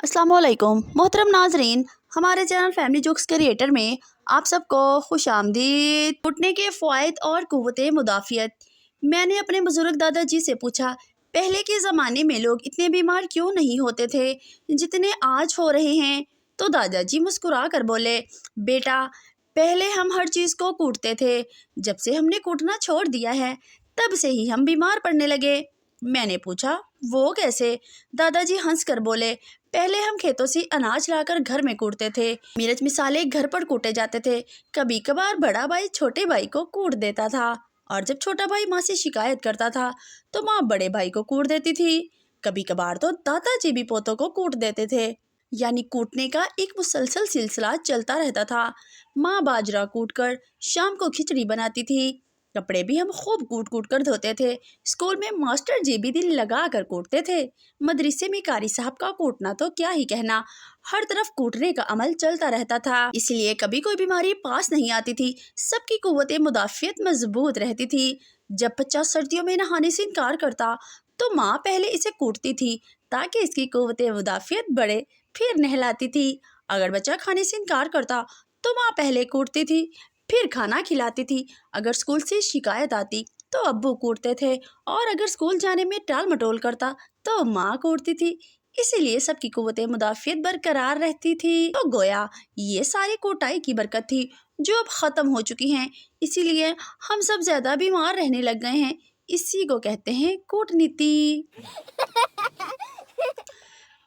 अस्सलाम वालेकुम मोहतरम नाजरीन, हमारे चैनल फैमिली जोक्स क्रिएटर में आप सबको खुश आमदीद। घुटने के फ़वाइद और क़ुव्वते मुदाफ़ियत। मैंने अपने बुज़ुर्ग दादाजी से पूछा, पहले के ज़माने में लोग इतने बीमार क्यों नहीं होते थे जितने आज हो रहे हैं? तो दादाजी मुस्कुरा कर बोले, बेटा, पहले हम हर चीज़ को कूटते थे। जब से हमने कूटना छोड़ दिया है तब से ही हम बीमार पड़ने लगे। मैंने पूछा, वो कैसे? दादाजी हंस कर बोले, पहले हम खेतों से अनाज लाकर घर में कूटते थे। मिर्च मिसाले घर पर कूटे जाते थे। कभी कभार बड़ा भाई छोटे भाई को कूट देता था, और जब छोटा भाई माँ से शिकायत करता था तो माँ बड़े भाई को कूट देती थी। कभी कभार तो दादाजी भी पोतों को कूट देते थे। यानी कूटने का एक मुसलसल सिलसिला चलता रहता था। माँ बाजरा कूट कर शाम को खिचड़ी बनाती थी। कपड़े भी हम खूब कूट कूट कर धोते थे। स्कूल में मास्टर जी भी दिल लगा कर कूटते थे। मदरसे में कारी साहब का कूटना तो क्या ही कहना, हर तरफ कूटने का अमल चलता रहता था। इसलिए कभी कोई बीमारी पास नहीं आती थी। सबकी कुव्वते मुदाफ़ियत मजबूत रहती थी। जब बच्चा सर्दियों में नहाने से इनकार करता तो माँ पहले इसे कूटती थी ताकि इसकी कुव्वते मुदाफ़ियत बढ़े, फिर नहलाती थी। अगर बच्चा खाने से इनकार करता तो माँ पहले कूटती थी, फिर खाना खिलाती थी। अगर स्कूल से शिकायत आती तो अब्बू कूटते थे, और अगर स्कूल जाने में टाल मटोल करता तो माँ कूटती थी। इसीलिए सबकी कुव्वते मुदाफ़ियत बरकरार रहती थी। तो गोया ये सारी कोटाई की बरकत थी जो अब ख़त्म हो चुकी हैं। इसीलिए हम सब ज़्यादा बीमार रहने लग गए हैं। इसी को कहते हैं कूटनीति।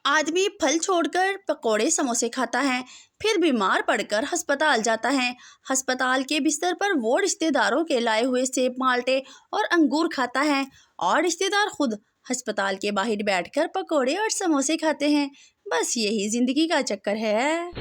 आदमी फल छोड़कर पकोड़े समोसे खाता है, फिर बीमार पड़कर अस्पताल जाता है। अस्पताल के बिस्तर पर वो रिश्तेदारों के लाए हुए सेब, माल्टे और अंगूर खाता है, और रिश्तेदार खुद अस्पताल के बाहर बैठकर पकोड़े और समोसे खाते हैं। बस यही जिंदगी का चक्कर है।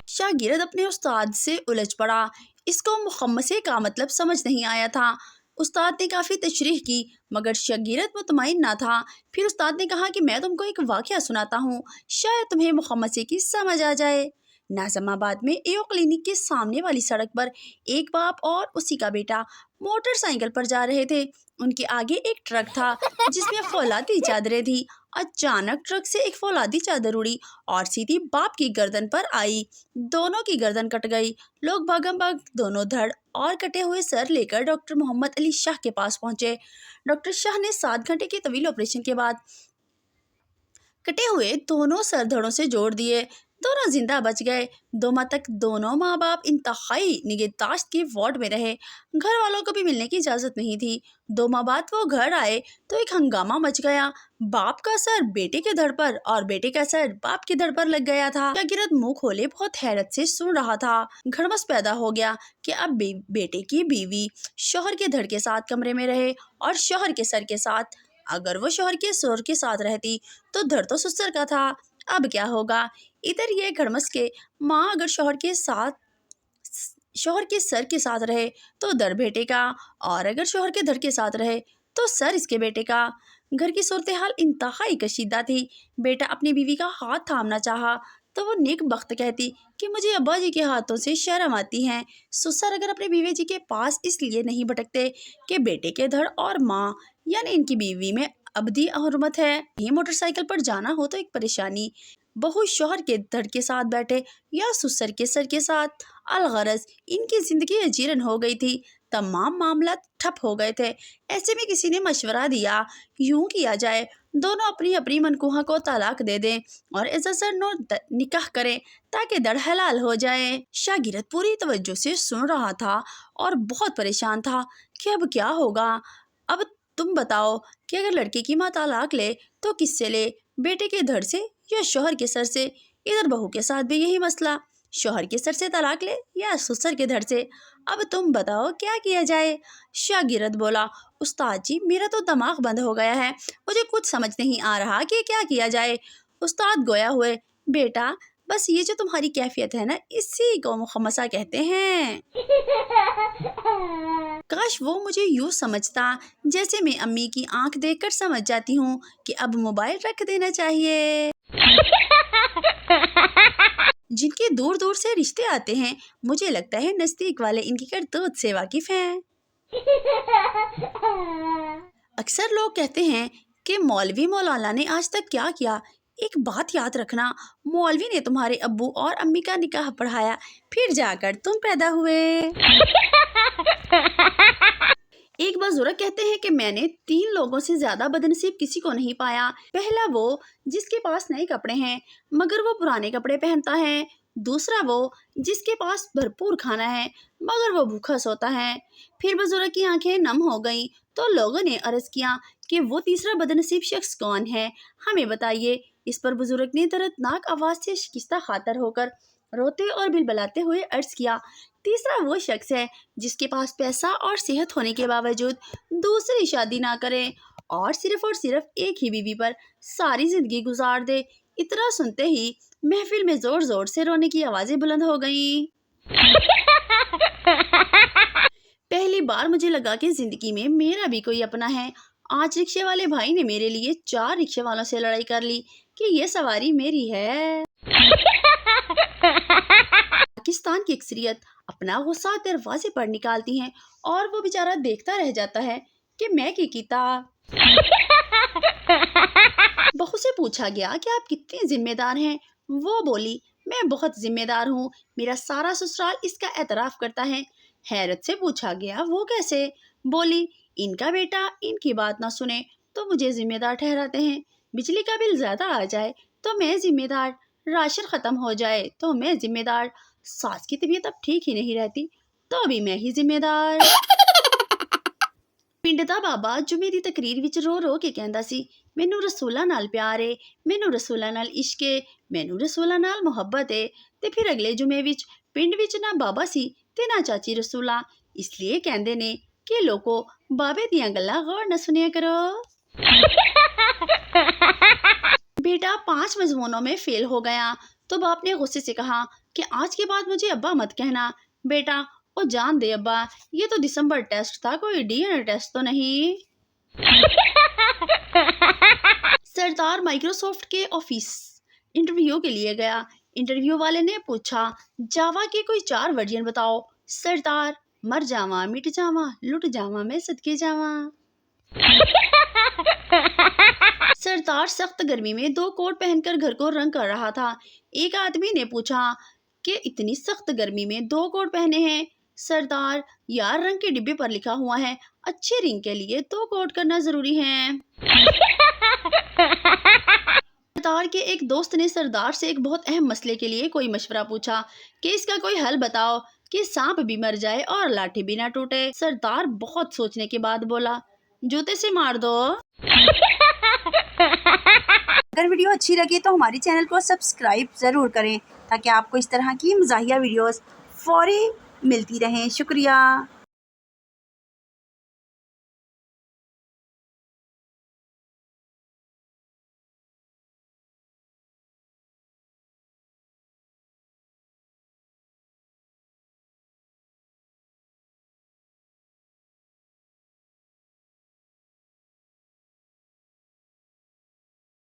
शागिर्द अपने उस्ताद से उलझ पड़ा। इसको मुखम्मसे का मतलब समझ नहीं आया था। उस्ताद ने काफ़ी तशरीह की, मगर शागिर्द मुतमईन ना था। फिर उस्ताद ने कहा कि मैं तुमको एक वाक़या सुनाता हूँ, शायद तुम्हें मुखम्मसे की समझ आ जाए। नाज़माबाद में एओ क्लिनिक के सामने वाली सड़क पर एक बाप और उसी का बेटा मोटरसाइकिल पर जा रहे थे। उनके आगे एक ट्रक था जिसमें फौलादी चादरें थी। अचानक ट्रक से एक फौलादी चादर उड़ी और सीधी बाप की गर्दन पर आई। दोनों की गर्दन कट गई। लोग भागम भाग दोनों धड़ और कटे हुए सर लेकर डॉक्टर मोहम्मद अली शाह के पास पहुंचे। डॉक्टर शाह ने 7 घंटे के तवील ऑपरेशन के बाद कटे हुए दोनों सर धड़ों से जोड़ दिए। दोनों जिंदा बच गए। 2 माह तक दोनों माँ बाप इंतहाई निगहदाश्त के वार्ड में रहे। घर वालों को भी मिलने की इजाज़त नहीं थी। 2 माह बाद वो घर आए तो एक हंगामा मच गया। बाप का सर बेटे के धड़ पर और बेटे का सर बाप के धड़ पर लग गया था। शागिर्द मुंह खोले बहुत हैरत से सुन रहा था। घड़मस पैदा हो गया कि अब बेटे की बीवी शौहर के धड़ के साथ कमरे में रहे और शौहर के सर के साथ। अगर वो शौहर के सर के साथ रहती तो धड़ तो ससुर का था। अब क्या होगा? इधर ये घड़मस के माँ अगर शौहर के सर के साथ रहे तो धड़ बेटे का, और अगर शौहर के धड़ के साथ रहे तो सर इसके बेटे का। घर की सूरत हाल इंतहाई कशीदा थी। बेटा अपनी बीवी का हाथ थामना चाहा तो वो नेक बख्त कहती कि मुझे अब्बा जी के हाथों से शर्म आती है। ससुर अगर अपने बीवी जी के पास इसलिए नहीं भटकते कि बेटे के धड़ और माँ यानी इनकी बीवी में अबदी हुर्मत है। ये मोटरसाइकिल पर जाना हो तो एक परेशानी। बहू शौहर के धड़ के साथ बैठे या ससुर के सर के साथ। अलगरज इनकी जिंदगी अजीरन हो गई थी। तमाम मामला ठप हो गए थे। ऐसे में किसी ने मशवरा दिया, यूं किया जाए, दोनों अपनी अपनी मनकूहा को तलाक दे दें और इज़्ज़त निकाह करें ताकि दड़ हलाल हो जाए। शागिर्द पूरी तवज्जो से सुन रहा था और बहुत परेशान था कि अब क्या होगा। अब तुम बताओ कि अगर लड़के की माँ तलाक ले तो किससे ले, बेटे के धड़ से या शौहर के सर से? इधर बहू के साथ भी यही मसला, शौहर के सर से तलाक ले या ससुर के धड़ से? अब तुम बताओ क्या किया जाए? शागिर्द बोला, उस्ताद जी मेरा तो दिमाग बंद हो गया है, मुझे कुछ समझ नहीं आ रहा कि क्या किया जाए। उस्ताद गोया हुए, बेटा बस ये जो तुम्हारी कैफियत है ना, इसी को मुखम्मसा कहते हैं। काश वो मुझे यूँ समझता जैसे मैं अम्मी की आंख देखकर समझ जाती हूँ कि अब मोबाइल रख देना चाहिए। जिनके दूर दूर से रिश्ते आते हैं, मुझे लगता है नज़दीक वाले इनकी करतूत से वाकिफ हैं। अक्सर लोग कहते हैं कि मौलवी मौलाना ने आज तक क्या किया, एक बात याद रखना, मौलवी ने तुम्हारे अब्बू और अम्मी का निकाह पढ़ाया, फिर जाकर तुम पैदा हुए। एक बुजुर्ग कहते हैं कि मैंने 3 लोगों से ज्यादा बदनसीब किसी को नहीं पाया। पहला वो जिसके पास नए कपड़े हैं मगर वो पुराने कपड़े पहनता है। दूसरा वो जिसके पास भरपूर खाना है मगर वो भूखा सोता है। फिर बुजुर्ग की आंखें नम हो गईं तो लोगों ने अर्ज किया कि वो तीसरा बदनसीब शख्स कौन है, हमें बताइए। इस पर बुजुर्ग ने दर्दनाक आवाज से शिकस्ता खातर होकर रोते और बिलबलाते हुए अर्ज किया, तीसरा वो शख्स है जिसके पास पैसा और सेहत होने के बावजूद दूसरी शादी ना करे और सिर्फ एक ही बीवी पर सारी जिंदगी गुजार दे। इतना सुनते ही महफिल में जोर जोर से रोने की आवाजें बुलंद हो गईं। पहली बार मुझे लगा कि जिंदगी में मेरा भी कोई अपना है। आज रिक्शे वाले भाई ने मेरे लिए 4 रिक्शे वालों से लड़ाई कर ली कि ये सवारी मेरी है। पाकिस्तान की अक्सरियत अपना गुस्सा दरवाजे पर निकालती हैं और वो बेचारा देखता रह जाता है कि मैं क्या कीता। बहू से पूछा गया कि आप कितने जिम्मेदार हैं। वो बोली, मैं बहुत जिम्मेदार हूँ, मेरा सारा ससुराल इसका एतराफ करता है। हैरत से पूछा गया, वो कैसे? बोली, इनका बेटा इनकी बात ना सुने तो मुझे जिम्मेदार ठहराते हैं, बिजली का बिल ज्यादा आ जाए तो मैं जिम्मेदार, राशन खत्म हो जाए तो मैं जिम्मेदार, सास की तबीयत अब ठीक ही नहीं रहती तो भी मैं ही जिम्मेदार। ਪਿੰਡ ਦਾ ਬਾਬਾ ਜੁਮੇ ਦੀ ਤਕਰੀਰ ਵਿੱਚ ਰੋ ਰੋ ਕੇ ਕਹਿੰਦਾ ਸੀ, ਮੈਨੂੰ ਰਸੂਲਾਂ ਨਾਲ ਪਿਆਰ ਏ, ਮੈਨੂੰ ਰਸੂਲਾਂ ਨਾਲ ਇਸ਼ਕ ਏ, ਮੈਨੂੰ ਰਸੂਲਾਂ ਨਾਲ ਮੁਹੱਬਤ ਏ। ਤੇ ਫਿਰ ਅਗਲੇ ਜੁਮੇ ਵਿੱਚ ਪਿੰਡ ਵਿੱਚ ਨਾ ਬਾਬਾ ਸੀ ਤੇ ਨਾ ਚਾਚੀ ਰਸੂਲਾ, ਇਸ ਲਈ ਕਹਿੰਦੇ ਨੇ ਕਿ ਲੋਕੋ ਬਾਬੇ ਦੀਆਂ ਗੱਲਾਂ ਗੌਰ ਨਾ ਸੁਣਿਆ ਕਰੋ। बेटा 5 मजमूनों में फेल हो गया तो बाप ने गुस्से से कहा कि आज के बाद मुझे अब्बा मत कहना। बेटा ओ जान दे अब्बा, ये तो दिसंबर टेस्ट था, कोई डीएनए टेस्ट तो नहीं। सरदार माइक्रोसॉफ्ट के ऑफिस इंटरव्यू के लिए गया। इंटरव्यू वाले ने पूछा, जावा के कोई 4 वर्जन बताओ। सरदार, मर जावा, मिट जावा, लुट जावा, मैं सदके जावा। सरदार सख्त गर्मी में 2 कोट पहनकर घर को रंग कर रहा था। एक आदमी ने पूछा कि इतनी सख्त गर्मी में 2 कोट पहने हैं। सरदार, यार रंग के डिब्बे पर लिखा हुआ है अच्छे रिंग के लिए 2 कोट करना जरूरी है। सरदार के एक दोस्त ने सरदार से एक बहुत अहम मसले के लिए कोई मशवरा पूछा कि इसका कोई हल बताओ कि सांप भी मर जाए और लाठी भी ना टूटे। सरदार बहुत सोचने के बाद बोला, जूते से मार दो। अगर वीडियो अच्छी लगी तो हमारे चैनल को सब्सक्राइब ज़रूर करें ताकि आपको इस तरह की मज़ाहिया वीडियोस फौरी मिलती रहें। शुक्रिया।